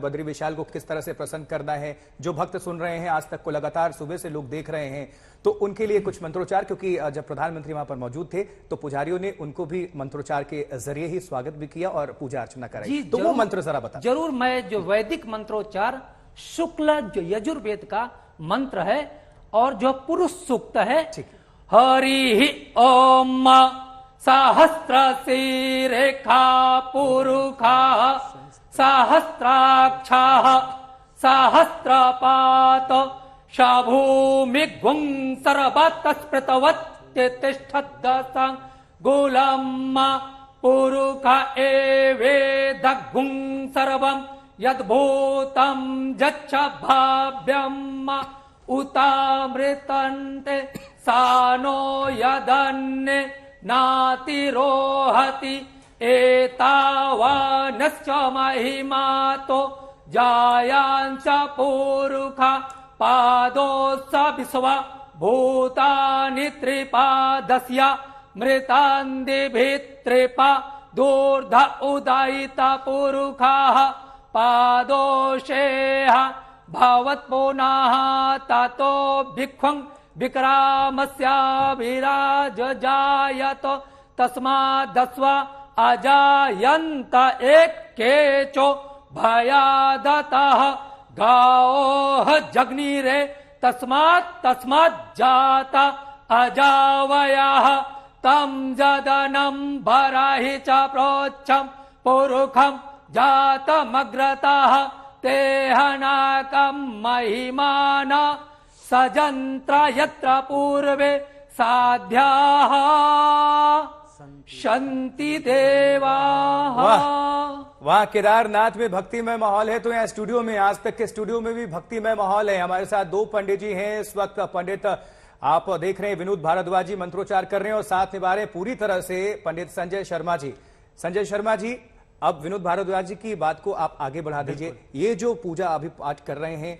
बद्री विशाल को किस तरह से प्रसन्न करना है। जो भक्त सुन रहे हैं आज तक को लगातार सुबह से लोग देख रहे हैं, तो उनके लिए कुछ मंत्रोच्चार, क्योंकि जब प्रधानमंत्री वहां पर मौजूद थे तो पुजारियों ने उनको भी मंत्रोच्चार के जरिए ही स्वागत भी किया और पूजा अर्चना कराई। तो वो मंत्र जरा बता। जरूर, मैं जो वैदिक मंत्रोच्चार शुक्ल जो यजुर्वेद का मंत्र है और जो पुरुष सूक्त है, हरि ओम सहस्रशीरेखा पुरुखा सहस्राक्षा सहस्रपात शाभूमिगुं सर्वतस्पृतवत्तिष्ठद्दसं गुलम् पुरुख एवेदगुं सर्वं यद्भूतं यच्च भाव्यम् उतामृतन्ते सानो यदन्ने नातिरोहति एतावानश्च महिमातो जायांच पुरुखा पादोत्स विश्वा भूतानि त्रिपादस्य मृतान्दिभित्रिपा दूर्ध उदयिता पुरुखाः पादोषेह भवत्पुनः ततो भिक्खं विक्रामस्याभिराज जायत तस्मादस्वा अजायन्त एकेचो भयादतः गाओह जग्निरे तस्मात् जाता अजावयः तं जदनं भराहि च प्रोच्छं पुरुखं जातमग्रतः तेहनाकं महिमान सजन्त्र यत्र पूर्वे साध्याः शन्ति देवाः। वहाँ केदारनाथ में भक्तिमय माहौल है, तो यहाँ स्टूडियो में, आज तक के स्टूडियो में भी भक्तिमय माहौल है। हमारे साथ दो पंडित जी हैं इस वक्त। पंडित आप देख रहे हैं विनोद भारद्वाज जी मंत्रोच्चार कर रहे हैं और साथ निभा रहे हैं पूरी तरह से पंडित संजय शर्मा जी। संजय शर्मा जी, अब विनोद भारद्वाज जी की बात को आप आगे बढ़ा दीजिए। ये जो पूजा अभी आज कर रहे हैं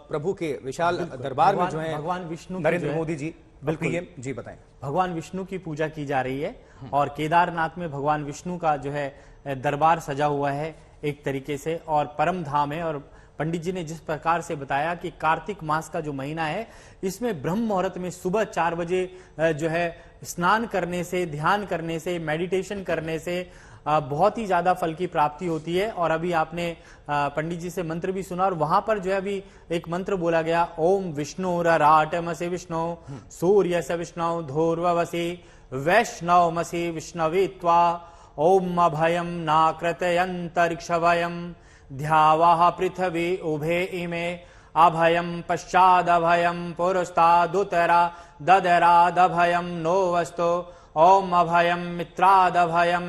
प्रभु के विशाल दरबार में जो है भगवान विष्णु, नरेंद्र मोदी जी, बिल्कुल जी बताएं। भगवान विष्णु की पूजा की जा रही है और केदारनाथ में भगवान विष्णु का जो है दरबार सजा हुआ है एक तरीके से, और परम धाम है। और पंडित जी ने जिस प्रकार से बताया कि कार्तिक मास का जो महीना है, इसमें ब्रह्म मुहूर्त में सुबह 4 बजे जो है स्नान करने से, ध्यान करने से, मेडिटेशन करने से बहुत ही ज्यादा फल की प्राप्ति होती है। और अभी आपने पंडित जी से मंत्र भी सुना, और वहां पर जो है अभी एक मंत्र बोला गया, ओम विष्णुराटमसि विष्णु सूर्यस्य विष्णु धूर्ववसि वैष्णवमसि विष्णवे त्वा ओम अभयम नाकृतयन्तरिक्षभयम् ध्यावः पृथ्वी उभे इमे अभयम पश्चादभयम पुरस्तादुतरा ददरादभयम नो वस्तु ओम अभयम मित्रादभयम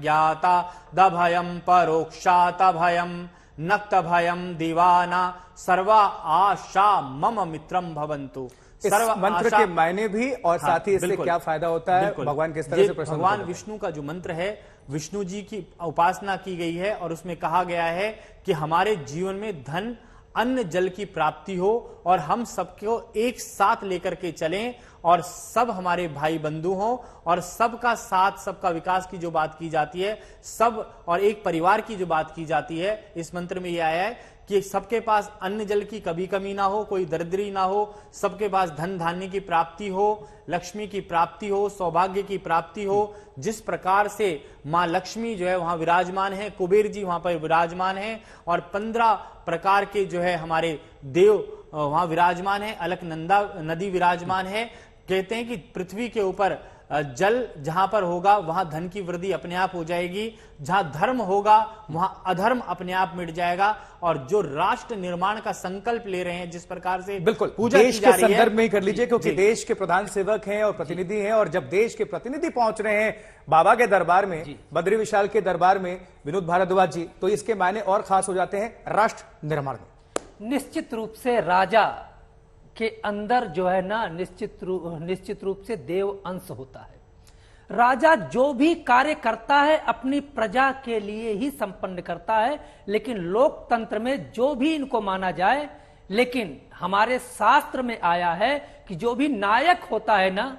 ज्ञाता दभयम परोक्षातभयम नक्तभयम दीवाना सर्वा आशा मम मित्रम भवन्तु। इस मंत्र के मायने भी और साथ ही इससे क्या फायदा होता है, भगवान किस तरह से प्रसन्न, भगवान विष्णु का जो मंत्र है, विष्णु जी की उपासना की गई है और उसमें कहा गया है कि हमारे जीवन में धन अन्न जल की प्राप्ति हो और हम सबको एक साथ लेकर के चलें और सब हमारे भाई बंधु हों और सबका साथ, सबका विकास की जो बात की जाती है, सब और एक परिवार की जो बात की जाती है, इस मंत्र में यह आया है कि सबके पास अन्न जल की कभी कमी ना हो, कोई दरिद्री ना हो, सबके पास धन धान्य की प्राप्ति हो, लक्ष्मी की प्राप्ति हो, सौभाग्य की प्राप्ति हो। जिस प्रकार से मां लक्ष्मी जो है वहां विराजमान है, कुबेर जी वहां पर विराजमान है और 15 प्रकार के जो है हमारे देव वहां विराजमान है, अलकनंदा नदी विराजमान है। कहते हैं कि पृथ्वी के ऊपर जल जहां पर होगा वहां धन की वृद्धि अपने आप हो जाएगी, जहां धर्म होगा वहां अधर्म अपने आप मिट जाएगा। और जो राष्ट्र निर्माण का संकल्प ले रहे हैं, जिस प्रकार से बिल्कुल पूजा देश के संदर्भ में ही कर लीजिए, क्योंकि देश के प्रधान सेवक हैं और प्रतिनिधि हैं, और जब देश के प्रतिनिधि पहुंच रहे हैं बाबा के दरबार में, बद्री विशाल के दरबार में, विनोद भारद्वाज जी, तो इसके मायने और खास हो जाते हैं राष्ट्र निर्माण में। निश्चित रूप से राजा के अंदर जो है ना निश्चित रूप से देव अंश होता है। राजा जो भी कार्य करता है अपनी प्रजा के लिए ही संपन्न करता है, लेकिन लोकतंत्र में जो भी इनको माना जाए, लेकिन हमारे शास्त्र में आया है कि जो भी नायक होता है ना,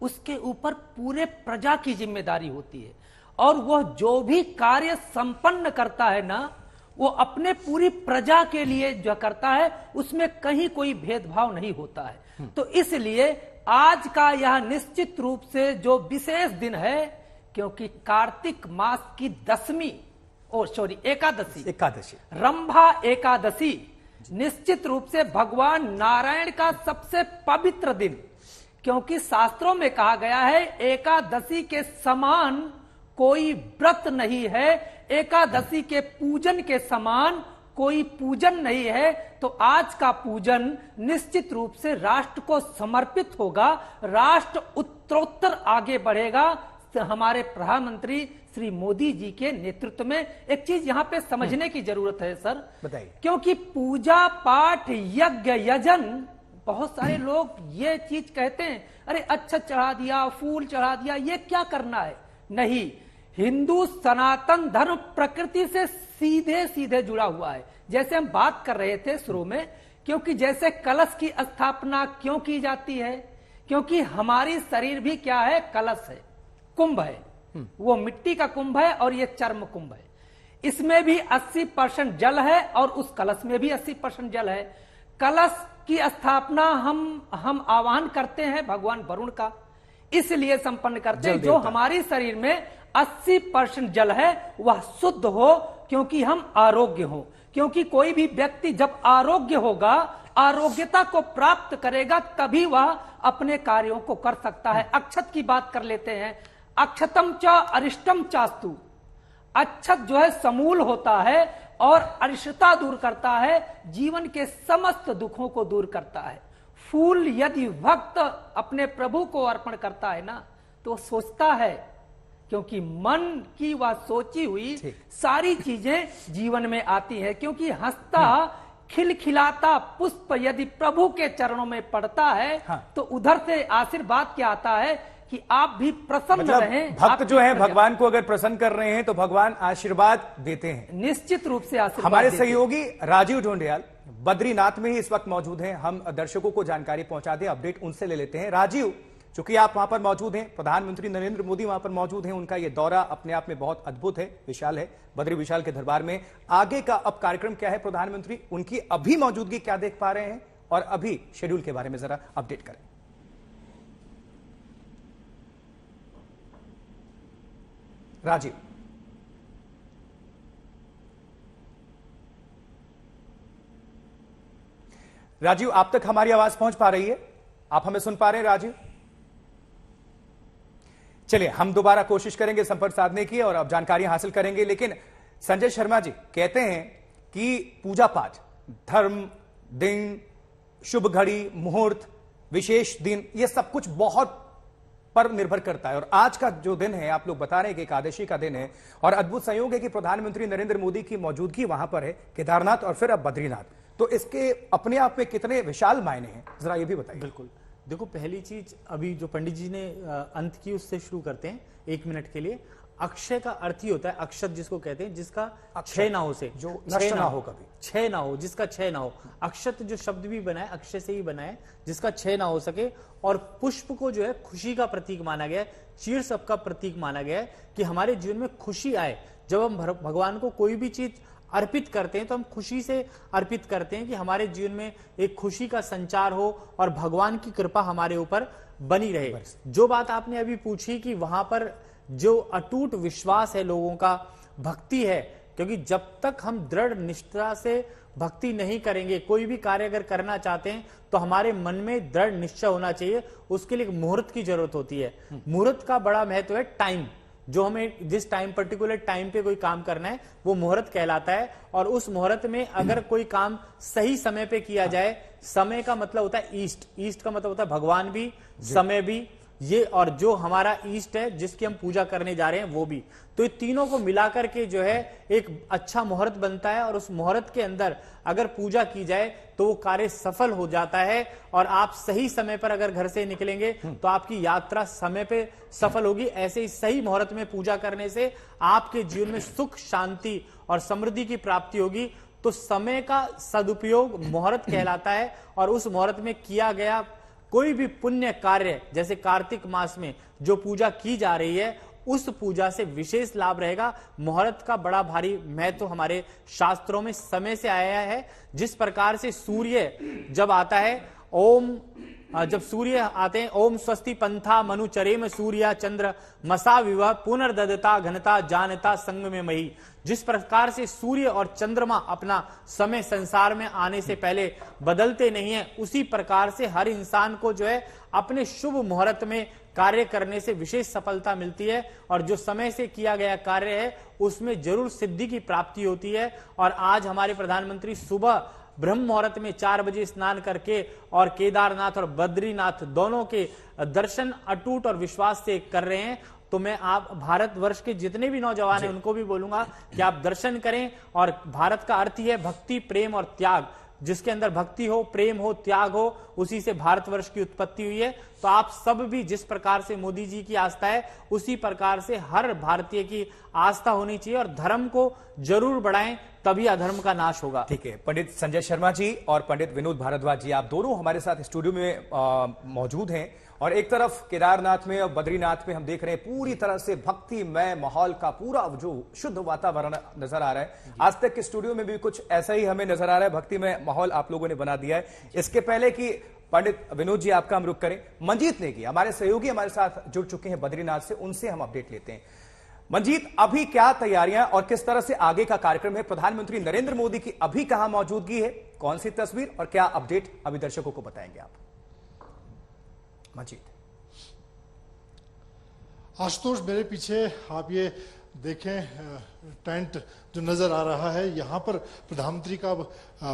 उसके ऊपर पूरे प्रजा की जिम्मेदारी होती है और वह जो भी कार्य संपन्न करता है ना, वो अपने पूरी प्रजा के लिए जो करता है, उसमें कहीं कोई भेदभाव नहीं होता है। तो इसलिए आज का यह निश्चित रूप से जो विशेष दिन है, क्योंकि कार्तिक मास की एकादशी रंभा एकादशी निश्चित रूप से भगवान नारायण का सबसे पवित्र दिन, क्योंकि शास्त्रों में कहा गया है एकादशी के समान कोई व्रत नहीं है, एकादशी के पूजन के समान कोई पूजन नहीं है। तो आज का पूजन निश्चित रूप से राष्ट्र को समर्पित होगा, राष्ट्र उत्तरोत्तर आगे बढ़ेगा हमारे प्रधानमंत्री श्री मोदी जी के नेतृत्व में। एक चीज यहां पे समझने की जरूरत है सर, बताइए। क्योंकि पूजा पाठ यज्ञ यजन, बहुत सारे लोग ये चीज कहते हैं अरे अच्छा चढ़ा दिया, फूल चढ़ा दिया, ये क्या करना है। नहीं, हिंदू सनातन धर्म प्रकृति से सीधे सीधे जुड़ा हुआ है। जैसे हम बात कर रहे थे शुरू में, क्योंकि जैसे कलश की स्थापना क्यों की जाती है, क्योंकि हमारी शरीर भी क्या है, कलश है, कुंभ है, वो मिट्टी का कुंभ है और ये चर्म कुंभ है। इसमें भी 80% जल है और उस कलश में भी 80% जल है। कलश की स्थापना हम आह्वान करते हैं भगवान वरुण का, इसलिए संपन्न करते हैं जो हमारी शरीर में 80% जल है वह शुद्ध हो, क्योंकि हम आरोग्य हो। क्योंकि कोई भी व्यक्ति जब आरोग्य होगा, आरोग्यता को प्राप्त करेगा, तभी वह अपने कार्यों को कर सकता है। अक्षत की बात कर लेते हैं, अक्षतम च अरिष्टम चास्तु, अक्षत जो है समूल होता है और अरिष्टता दूर करता है, जीवन के समस्त दुखों को दूर करता है। फूल यदि भक्त अपने प्रभु को अर्पण करता है ना, तो सोचता है, क्योंकि मन की वह सोची हुई सारी चीजें जीवन में आती है। क्योंकि हंसता खिलखिलाता पुष्प यदि प्रभु के चरणों में पड़ता है, तो उधर से आशीर्वाद क्या आता है कि आप भी प्रसन्न रहें। भक्त जो है भगवान को अगर प्रसन्न कर रहे हैं तो भगवान आशीर्वाद देते हैं, निश्चित रूप से आशीर्वाद। हमारे सहयोगी राजीव ढोंडियाल बद्रीनाथ में ही इस वक्त मौजूद हैं, हम दर्शकों को जानकारी पहुंचा दें, अपडेट उनसे ले लेते हैं। राजीव, चूंकि आप वहां पर मौजूद हैं, प्रधानमंत्री नरेंद्र मोदी वहां पर मौजूद हैं, उनका यह दौरा अपने आप में बहुत अद्भुत है, विशाल है, बद्री विशाल के दरबार में। आगे का अब कार्यक्रम क्या है, प्रधानमंत्री उनकी अभी मौजूदगी क्या देख पा रहे हैं, और अभी शेड्यूल के बारे में जरा अपडेट करें। राजीव, राजीव आप तक हमारी आवाज पहुंच पा रही है? आप हमें सुन पा रहे हैं राजीव? चलिए हम दोबारा कोशिश करेंगे संपर्क साधने की और अब जानकारी हासिल करेंगे। लेकिन संजय शर्मा जी कहते हैं कि पूजा पाठ, धर्म, दिन, शुभ घड़ी, मुहूर्त, विशेष दिन, यह सब कुछ बहुत पर निर्भर करता है। और आज का जो दिन है, आप लोग बता रहे हैं कि एकादशी का दिन है, और अद्भुत संयोग है कि प्रधानमंत्री नरेंद्र मोदी की मौजूदगी वहां पर है, केदारनाथ और फिर अब बद्रीनाथ। तो इसके अपने आप में कितने विशाल मायने हैं, जरा ये भी बताइए। बिल्कुल, देखो पहली चीज अभी जो पंडित जी ने अंत की उससे शुरू करते हैं 1 मिनट के लिए। अक्षय का अर्थ ही होता है अक्षत, जिसको कहते हैं, जिसका क्षय ना हो, से जो नष्ट ना हो, कभी क्षय ना हो, जिसका क्षय ना हो। अक्षत जो शब्द भी बना है अक्षय से ही बना है, जिसका क्षय ना हो सके। और पुष्प को जो है खुशी का प्रतीक माना गया है, चीर सबका प्रतीक माना गया है, कि हमारे जीवन में खुशी आए। जब हम भगवान को कोई भी चीज अर्पित करते हैं तो हम खुशी से अर्पित करते हैं, कि हमारे जीवन में एक खुशी का संचार हो और भगवान की कृपा हमारे ऊपर बनी रहे। जो बात आपने अभी पूछी कि वहां पर जो अटूट विश्वास है लोगों का, भक्ति है, क्योंकि जब तक हम दृढ़ निष्ठा से भक्ति नहीं करेंगे, कोई भी कार्य अगर करना चाहते हैं तो हमारे मन में दृढ़ निश्चय होना चाहिए। उसके लिए मुहूर्त की जरूरत होती है। मुहूर्त का बड़ा महत्व है। टाइम, जो हमें जिस टाइम, पर्टिकुलर टाइम पे कोई काम करना है, वो मुहूर्त कहलाता है। और उस मुहूर्त में अगर कोई काम सही समय पे किया जाए, समय का मतलब होता है ईस्ट, ईस्ट का मतलब होता है भगवान भी, समय भी, ये और जो हमारा ईस्ट है जिसकी हम पूजा करने जा रहे हैं वो भी। तो ये तीनों को मिलाकर के जो है एक अच्छा मुहूर्त बनता है, और उस मुहूर्त के अंदर अगर पूजा की जाए तो वो कार्य सफल हो जाता है। और आप सही समय पर अगर घर से निकलेंगे तो आपकी यात्रा समय पे सफल होगी। ऐसे ही सही मुहूर्त में पूजा करने से आपके जीवन में सुख, शांति और समृद्धि की प्राप्ति होगी। तो समय का सदुपयोग मुहूर्त कहलाता है। और उस मुहूर्त में किया गया कोई भी पुण्य कार्य, जैसे कार्तिक मास में जो पूजा की जा रही है, उस पूजा से विशेष लाभ रहेगा। मुहूर्त का बड़ा भारी महत्व हमारे शास्त्रों में समय से आया है। जिस प्रकार से सूर्य जब आता है, जब सूर्य आते हैं, ओम स्वस्ति पंथा मनुचरेम सूर्या चंद्र मसा विवह पुनर्ददता घनता जानता संग में मही। जिस प्रकार से सूर्य और चंद्रमा अपना समय संसार में आने से पहले बदलते नहीं है, उसी प्रकार से हर इंसान को जो है अपने शुभ मुहूर्त में कार्य करने से विशेष सफलता मिलती है और जो समय से किया गया कार्य है उसमें जरूर सिद्धि की प्राप्ति होती है। और आज हमारे प्रधानमंत्री सुबह ब्रह्म मुहूर्त में 4 बजे स्नान करके और केदारनाथ और बद्रीनाथ दोनों के दर्शन अटूट और विश्वास से कर रहे हैं। तो मैं आप भारतवर्ष के जितने भी नौजवान हैं उनको भी बोलूंगा कि आप दर्शन करें। और भारत का अर्थ ही है भक्ति, प्रेम और त्याग। जिसके अंदर भक्ति हो, प्रेम हो, त्याग हो, उसी से भारतवर्ष की उत्पत्ति हुई है। तो आप सब भी जिस प्रकार से मोदी जी की आस्था है उसी प्रकार से हर भारतीय की आस्था होनी चाहिए और धर्म को जरूर बढ़ाएं, तभी अधर्म का नाश होगा। ठीक है, पंडित संजय शर्मा जी और पंडित विनोद भारद्वाज जी, आप दोनों हमारे साथ स्टूडियो में मौजूद हैं। और एक तरफ केदारनाथ में और बद्रीनाथ में हम देख रहे हैं पूरी तरह से भक्तिमय माहौल का पूरा जो शुद्ध वातावरण नजर आ रहा है। आज तक के स्टूडियो में भी कुछ ऐसा ही हमें नजर आ रहा है, भक्तिमय माहौल आप लोगों ने बना दिया है। इसके पहले कि पंडित विनोद जी आपका हम रुख करें, मंजीत नेगी हमारे सहयोगी हमारे साथ जुड़ चुके हैं बद्रीनाथ से, उनसे हम अपडेट लेते हैं। मंजीत, अभी क्या तैयारियां और किस तरह से आगे का कार्यक्रम है? प्रधानमंत्री नरेंद्र मोदी की अभी कहां मौजूदगी है, कौन सी तस्वीर और क्या अपडेट अभी दर्शकों को बताएंगे आप? मंजीत। आशुतोष, मेरे पीछे आप ये देखें टेंट जो नजर आ रहा है, यहाँ पर प्रधानमंत्री का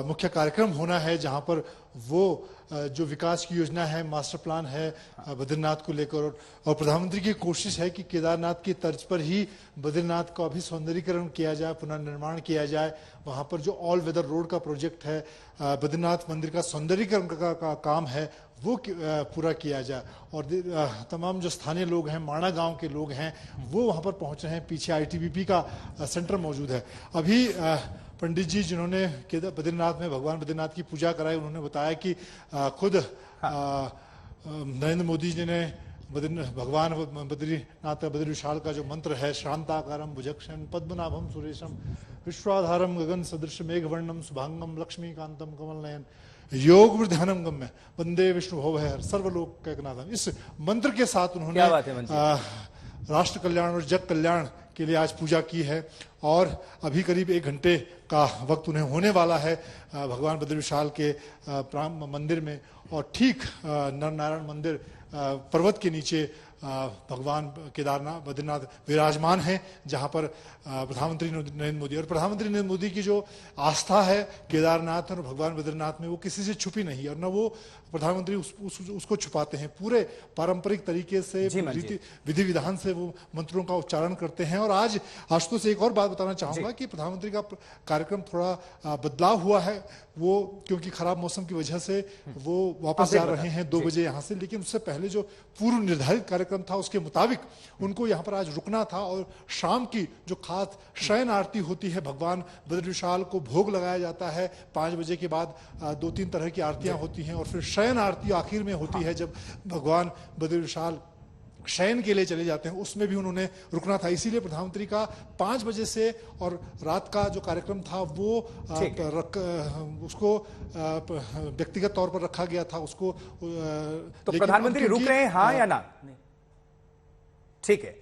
मुख्य कार्यक्रम होना है, जहाँ पर वो जो विकास की योजना है, मास्टर प्लान है बद्रीनाथ को लेकर, और प्रधानमंत्री की कोशिश है कि केदारनाथ की तर्ज पर ही बद्रीनाथ का भी सौंदर्यीकरण किया जाए, पुनर्निर्माण किया जाए। वहाँ पर जो ऑल वेदर रोड का प्रोजेक्ट है, बद्रीनाथ मंदिर का सौंदर्यीकरण का काम है, वो पूरा किया जाए। और तमाम जो स्थानीय लोग हैं, माणा गांव के लोग हैं, वो वहाँ पर पहुँच रहे हैं। पीछे आईटीबीपी का सेंटर मौजूद है। अभी पंडित जी जिन्होंने बद्रीनाथ में भगवान बद्रीनाथ की पूजा कराई, उन्होंने बताया कि खुद नरेंद्र मोदी जी ने भगवान बद्रीनाथ बद्री विशाल का जो मंत्र है, शांताकारम भुजक्षण पद्मनाभम सुरेशम विश्वाधारम गगन सदृश मेघवर्णम शुभांगम लक्ष्मीकांतम कमल नयन योग वृद्धानम गम्य वंदे विष्णु भव है सर्वलोक कैकनाथम। इस मंत्र के साथ उन्होंने राष्ट्र कल्याण और जग कल्याण के लिए आज पूजा की है। और अभी करीब 1 घंटे का वक्त उन्हें होने वाला है भगवान बद्री विशाल के मंदिर में। और ठीक नरनारायण मंदिर पर्वत के नीचे भगवान केदारनाथ बद्रीनाथ विराजमान हैं, जहां पर प्रधानमंत्री नरेंद्र मोदी और प्रधानमंत्री नरेंद्र मोदी की जो आस्था है केदारनाथ और भगवान बद्रीनाथ में, वो किसी से छुपी नहीं है और न वो प्रधानमंत्री उसको छुपाते हैं। पूरे पारंपरिक तरीके से विधि विधान से वो मंत्रों का उच्चारण करते हैं। और आज आशुतोष से एक और बात बताना चाहूंगा कि प्रधानमंत्री का कार्यक्रम थोड़ा बदलाव हुआ है, वो क्योंकि खराब मौसम की वजह से वो वापस जा रहे हैं 2 बजे यहाँ से। लेकिन उससे पहले जो पूर्व निर्धारित कार्यक्रम था उसके मुताबिक उनको यहाँ पर आज रुकना था और शाम की जो खास शयन आरती होती है, भगवान बद्री विशाल को भोग लगाया जाता है। 5 बजे के बाद 2-3 तरह की आरतियां होती हैं और फिर शयन आरती आखिर में होती है जब भगवान बद्री विशाल शयन के लिए चले जाते हैं, उसमें भी उन्होंने रुकना था। इसीलिए प्रधानमंत्री का 5 बजे से और रात का जो कार्यक्रम था वो उसको व्यक्तिगत तौर पर रखा गया था उसको। तो प्रधानमंत्री रुक रहे हैं, हाँ या ना? ठीक है।